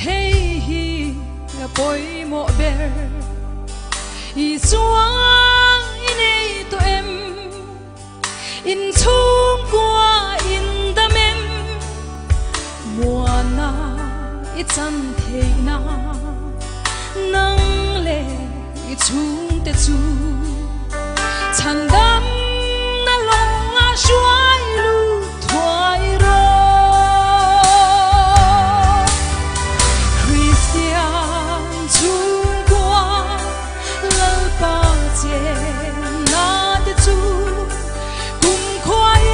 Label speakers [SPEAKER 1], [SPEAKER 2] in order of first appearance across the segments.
[SPEAKER 1] hey hi poi mo ber i chuang in ei to em in chung qua in da mem muana i chan thei na nang le i chung te chu chan dam na long a shuai lu thuai ro Christian chung qua lal pa che na te chu kum khoi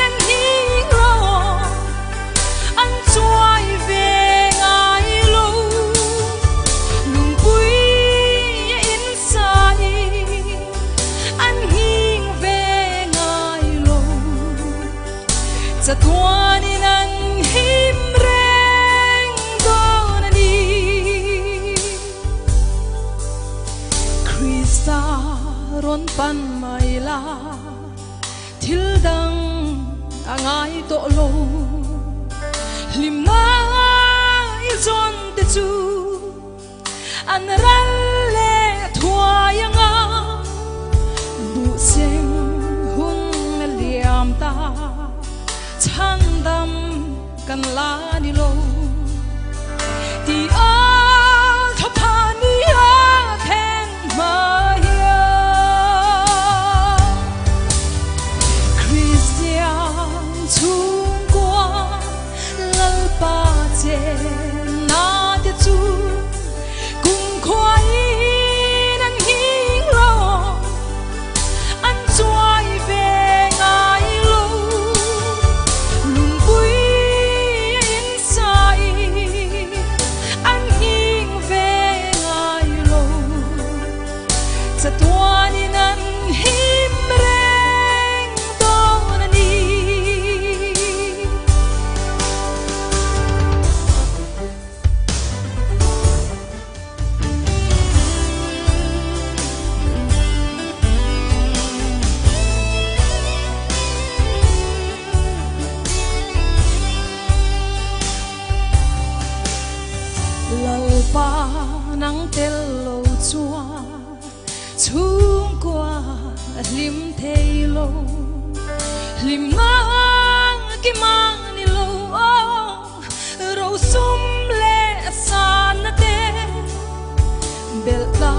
[SPEAKER 1] nan hi lo an chuai ve ngai lo lung pui in sai an hing ve ngai lo cha tuan in an him reng don ani Krista ron pan mai la thil dang angai to lo lim mai zon te chu an ral le thuayanga bu seng hun liam ta chan dam kan la ni lo ti al thapani a khen ma ya Christian chung qua lal pa che na te chu cùng khói nan hing lo an chuai ve ngai lo lung pui in sai an hing ve ngai lo cha tuan in an him reng don ani lal pa nang tel lo chua chung qua lim thei lo lim mang ki mang ni lo ro sum le san na te bel ta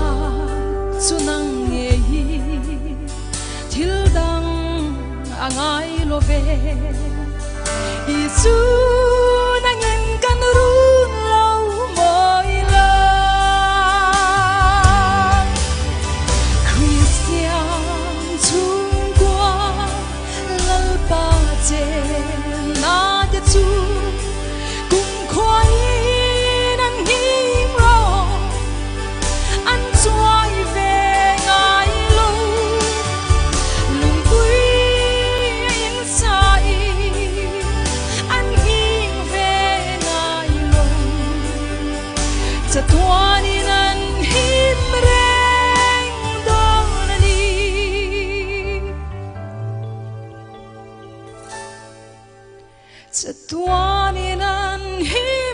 [SPEAKER 1] sunang nge hi thil dang angai lo ve isu nang en kan run lo moi la Christian chung qua lal pa che na te chu cùng khói nan him lo an chuai ve ngai lo lung pui in sai an hing ve ngai lo cha tuan in an him reng don ani cha tuan in an him